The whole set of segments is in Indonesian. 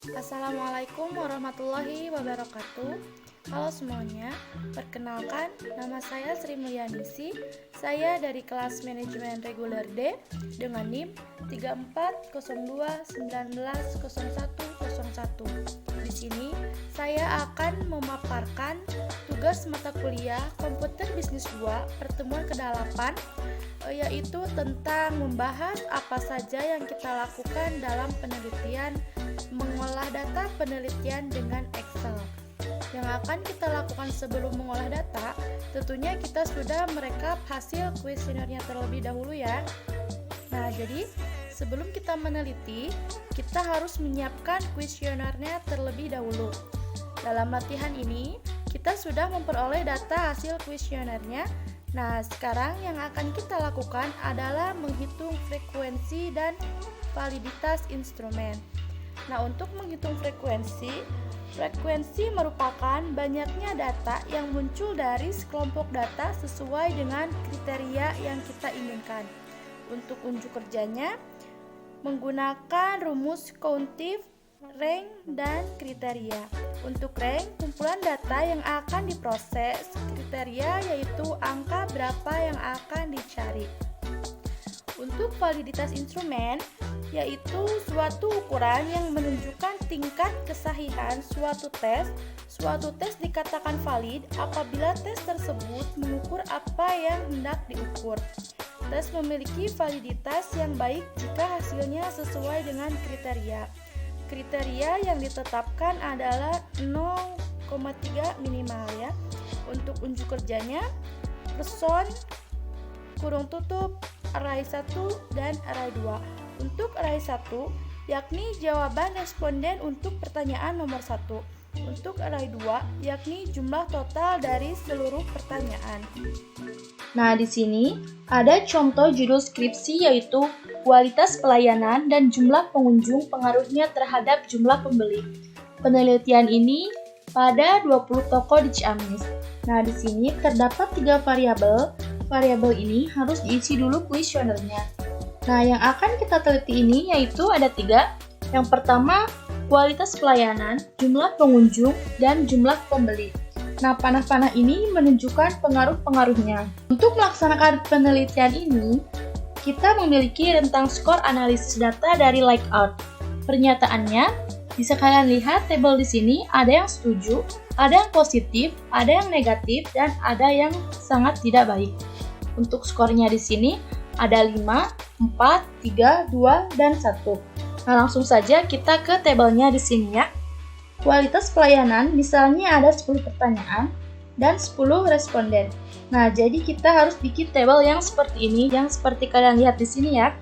Assalamualaikum warahmatullahi wabarakatuh. Halo semuanya, perkenalkan nama saya Sri Mulyanisi. Saya dari kelas manajemen reguler D dengan NIM 3402190101. Di sini saya akan memaparkan tugas mata kuliah Komputer Bisnis 2 pertemuan ke-8, yaitu tentang membahas apa saja yang kita lakukan dalam penelitian mengolah data penelitian dengan Excel. Yang akan kita lakukan sebelum mengolah data, tentunya kita sudah merekap hasil kuesionernya terlebih dahulu ya. Nah, jadi sebelum kita meneliti, kita harus menyiapkan kuesionernya terlebih dahulu. Dalam latihan ini, kita sudah memperoleh data hasil kuesionernya. Nah, sekarang yang akan kita lakukan adalah menghitung frekuensi dan validitas instrumen. Nah, untuk menghitung frekuensi merupakan banyaknya data yang muncul dari sekelompok data sesuai dengan kriteria yang kita inginkan. Untuk unjuk kerjanya, menggunakan rumus countif, rank, dan kriteria. Untuk rank, kumpulan data yang akan diproses, kriteria yaitu angka berapa yang akan dicari. Untuk validitas instrumen, yaitu suatu ukuran yang menunjukkan tingkat kesahihan suatu tes. Suatu tes dikatakan valid apabila tes tersebut mengukur apa yang hendak diukur. Tes memiliki validitas yang baik jika hasilnya sesuai dengan kriteria. Kriteria yang ditetapkan adalah 0,3 minimal ya. Untuk unjuk kerjanya, person kurung tutup array 1 dan array 2. Untuk array 1, yakni jawaban responden untuk pertanyaan nomor 1. Untuk array 2, yakni jumlah total dari seluruh pertanyaan. Nah, di sini ada contoh judul skripsi yaitu kualitas pelayanan dan jumlah pengunjung pengaruhnya terhadap jumlah pembeli. Penelitian ini pada 20 toko di Ciamis. Nah, di sini terdapat 3 variabel. Variabel ini harus diisi dulu kuesionernya. Nah, yang akan kita teliti ini yaitu ada 3. Yang pertama, kualitas pelayanan, jumlah pengunjung, dan jumlah pembeli. Nah, panah-panah ini menunjukkan pengaruh-pengaruhnya. Untuk melaksanakan penelitian ini, kita memiliki rentang skor analisis data dari Layout. Pernyataannya, bisa kalian lihat tabel di sini ada yang setuju, ada yang positif, ada yang negatif, dan ada yang sangat tidak baik. Untuk skornya di sini ada 5, 4, 3, 2, dan 1. Nah, langsung saja kita ke tabelnya di sini ya. Kualitas pelayanan misalnya ada 10 pertanyaan dan 10 responden. Nah, jadi kita harus bikin tabel yang seperti ini, yang seperti kalian lihat di sini ya.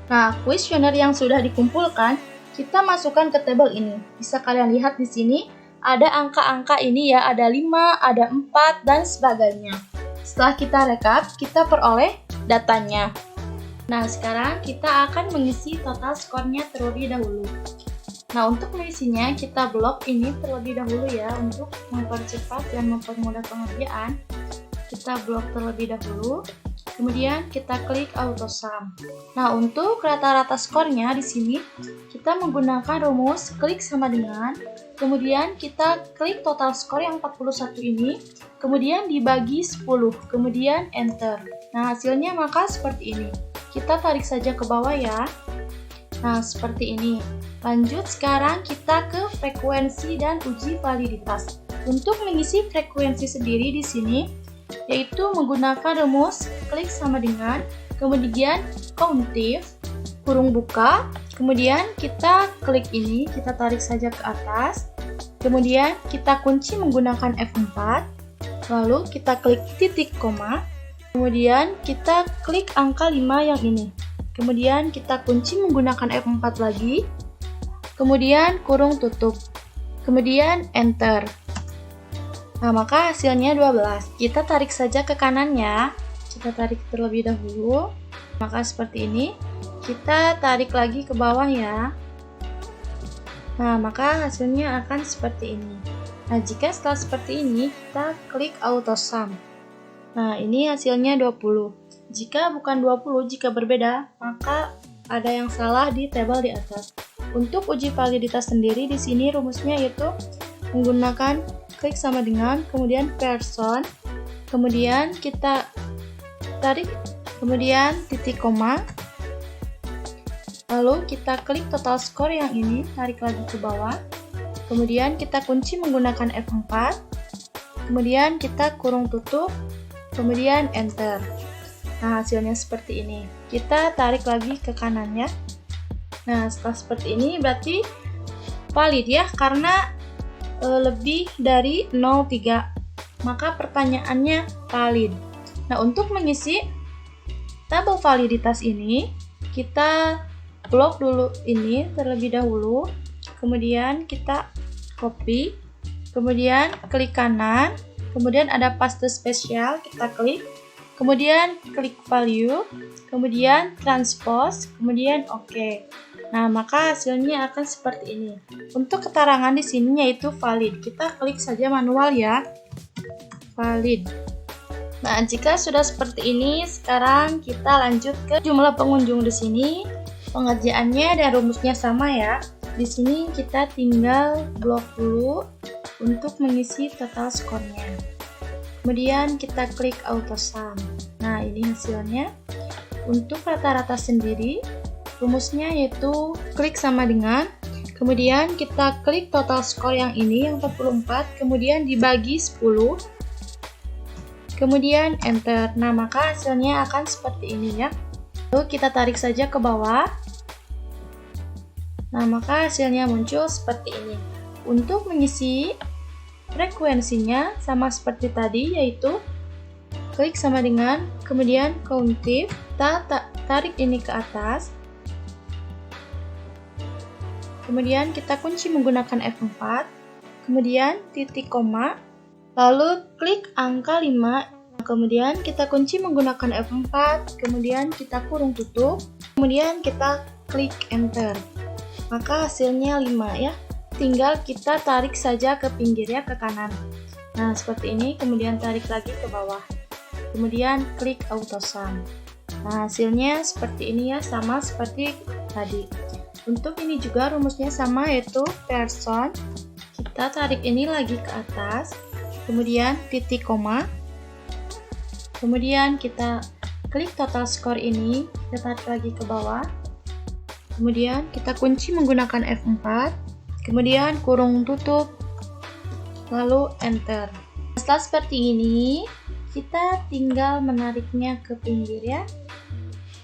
Nah, kuesioner yang sudah dikumpulkan, kita masukkan ke tabel ini. Bisa kalian lihat di sini, ada angka-angka ini ya, ada 5, ada 4, dan sebagainya. Setelah kita rekap, kita peroleh datanya. Nah, sekarang kita akan mengisi total skornya terlebih dahulu. Nah, untuk mengisinya, kita blok ini terlebih dahulu ya, untuk mempercepat dan mempermudah pengerjaan. Kita blok terlebih dahulu, kemudian kita klik auto sum. Nah, untuk rata-rata skornya di sini, kita menggunakan rumus klik sama dengan, kemudian kita klik total skor yang 41 ini, kemudian dibagi 10, kemudian enter. Nah, hasilnya maka seperti ini. Kita tarik saja ke bawah ya. Nah, seperti ini. Lanjut, sekarang kita ke frekuensi dan uji validitas. Untuk mengisi frekuensi sendiri di sini, yaitu menggunakan rumus klik sama dengan, kemudian countif, kurung buka, kemudian kita klik ini, kita tarik saja ke atas, kemudian kita kunci menggunakan F4, lalu kita klik titik koma, kemudian kita klik angka 5 yang ini, kemudian kita kunci menggunakan F4 lagi, kemudian kurung tutup, kemudian enter. Nah, maka hasilnya 12. Kita tarik saja ke kanannya. Kita tarik terlebih dahulu. Maka seperti ini. Kita tarik lagi ke bawah ya. Nah, maka hasilnya akan seperti ini. Nah, jika setelah seperti ini, kita klik auto sum. Nah, ini hasilnya 20. Jika bukan 20, jika berbeda, maka ada yang salah di tabel di atas. Untuk uji validitas sendiri di sini rumusnya yaitu menggunakan klik sama dengan, kemudian person, kemudian kita tarik, kemudian titik koma, lalu kita klik total score yang ini, tarik lagi ke bawah, kemudian kita kunci menggunakan F4, kemudian kita kurung tutup, kemudian enter. Nah, hasilnya seperti ini. Kita tarik lagi ke kanannya. Nah, setelah seperti ini berarti valid ya, karena lebih dari 0,3. Maka pertanyaannya valid. Nah, untuk mengisi tabel validitas ini, kita blok dulu ini terlebih dahulu. Kemudian kita copy, kemudian klik kanan, kemudian ada paste spesial, kita klik, kemudian klik value, kemudian transpose, kemudian oke. Nah, maka hasilnya akan seperti ini. Untuk keterangan di sini yaitu valid. Kita klik saja manual ya. Valid. Nah, jika sudah seperti ini, sekarang kita lanjut ke jumlah pengunjung di sini. Pengerjaannya dan rumusnya sama ya. Di sini kita tinggal blok dulu untuk mengisi total skornya. Kemudian kita klik auto sum. Nah, ini hasilnya. Untuk rata-rata sendiri, rumusnya yaitu klik sama dengan, kemudian kita klik total skor yang ini, yang 44, kemudian dibagi 10, kemudian enter. Nah, maka hasilnya akan seperti ini ya. Lalu kita tarik saja ke bawah. Nah, maka hasilnya muncul seperti ini. Untuk mengisi frekuensinya sama seperti tadi, yaitu klik sama dengan, kemudian countif, kita tarik ini ke atas, kemudian kita kunci menggunakan F4, kemudian titik koma, lalu klik angka 5, kemudian kita kunci menggunakan F4, kemudian kita kurung tutup, kemudian kita klik enter. Maka hasilnya 5 ya. Tinggal kita tarik saja ke pinggirnya ke kanan. Nah, seperti ini, kemudian tarik lagi ke bawah. Kemudian klik auto sum. Nah, hasilnya seperti ini ya, sama seperti tadi. Untuk ini juga rumusnya sama, yaitu person. Kita tarik ini lagi ke atas, kemudian titik koma, kemudian kita klik total score ini, kita tarik lagi ke bawah, kemudian kita kunci menggunakan F4, kemudian kurung tutup, lalu enter. Setelah seperti ini, kita tinggal menariknya ke pinggir ya.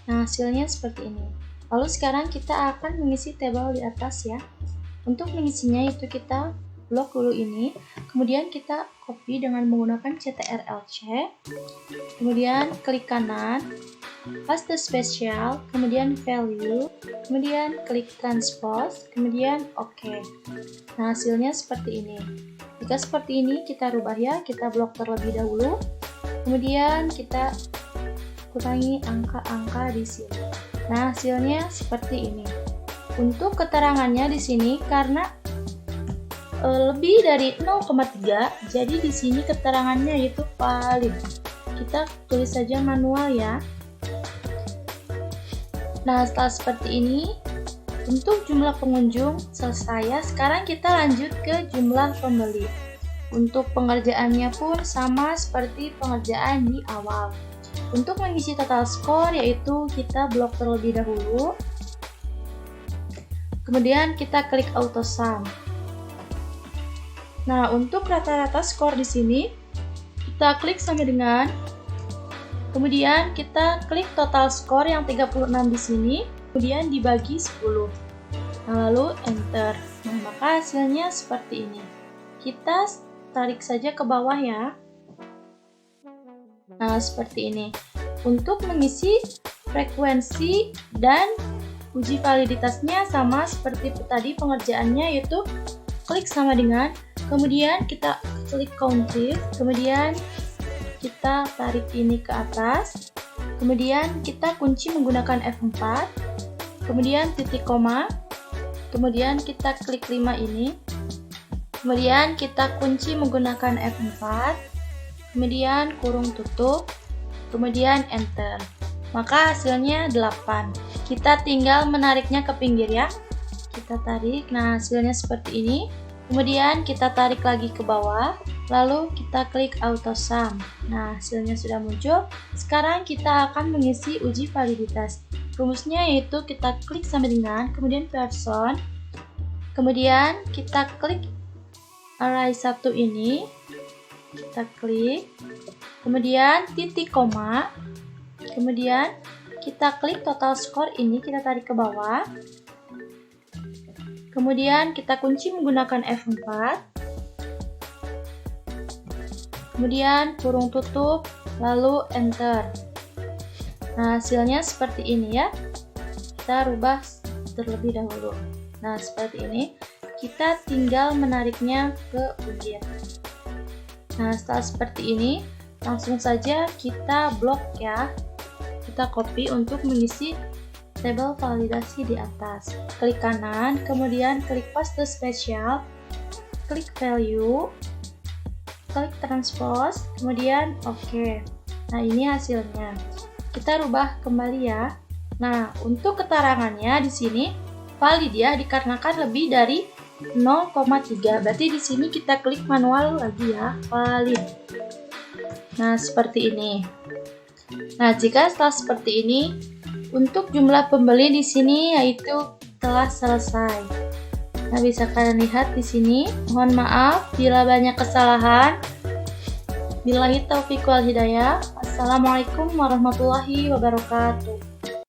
Nah, hasilnya seperti ini. Lalu sekarang kita akan mengisi tabel di atas ya. Untuk mengisinya itu kita blok dulu ini, kemudian kita copy dengan menggunakan CTRL-C, kemudian klik kanan, paste spesial, kemudian value, kemudian klik transpose, kemudian oke. Nah, hasilnya seperti ini. Jika seperti ini kita rubah ya, kita blok terlebih dahulu, kemudian kita kurangi angka-angka di sini. Nah, hasilnya seperti ini. Untuk keterangannya di sini karena lebih dari 0,3, jadi di sini keterangannya yaitu valid. Kita tulis saja manual ya. Nah, setelah seperti ini, untuk jumlah pengunjung selesai ya. Sekarang kita lanjut ke jumlah pembeli. Untuk pengerjaannya pun sama seperti pengerjaan di awal. Untuk mengisi total skor yaitu kita blok terlebih dahulu, kemudian kita klik auto sum. Nah, untuk rata-rata skor di sini kita klik sama dengan, kemudian kita klik total skor yang 36 di sini, kemudian dibagi 10. Nah, lalu enter. Nah, maka hasilnya seperti ini. Kita tarik saja ke bawah ya. Nah, seperti ini. Untuk mengisi frekuensi dan uji validitasnya sama seperti tadi pengerjaannya, yaitu klik sama dengan, kemudian kita klik countif, kemudian kita tarik ini ke atas, kemudian kita kunci menggunakan F4, kemudian titik koma, kemudian kita klik 5 ini, kemudian kita kunci menggunakan F4, kemudian kurung tutup, kemudian enter. Maka hasilnya 8. Kita tinggal menariknya ke pinggir ya. kita tarik. Nah, hasilnya seperti ini. Kemudian kita tarik lagi ke bawah, lalu kita klik auto sum. Nah, hasilnya sudah muncul. Sekarang kita akan mengisi uji validitas. Rumusnya yaitu kita klik sampai dengan, kemudian person, kemudian kita klik array 1 ini, kita klik, kemudian titik koma, kemudian kita klik total score ini, kita tarik ke bawah. Kemudian kita kunci menggunakan F4. Kemudian kurung tutup, lalu enter. Nah, hasilnya seperti ini ya. Kita rubah terlebih dahulu. Nah, seperti ini. Kita tinggal menariknya ke ukir. Nah, setelah seperti ini, langsung saja kita blok ya. Kita copy untuk mengisi tabel validasi di atas. Klik kanan, kemudian klik paste spesial, klik value, klik transpose, kemudian oke. Nah, ini hasilnya. Kita rubah kembali ya. Nah, untuk keterangannya di sini valid ya, dikarenakan lebih dari 0,3. Berarti di sini kita klik manual lagi ya, valid. Nah, seperti ini. Nah, jika setelah seperti ini, untuk jumlah pembeli di sini yaitu telah selesai. Nah, bisa kalian lihat di sini. Mohon maaf bila banyak kesalahan. Billahi taufiq wal hidayah. Assalamualaikum warahmatullahi wabarakatuh.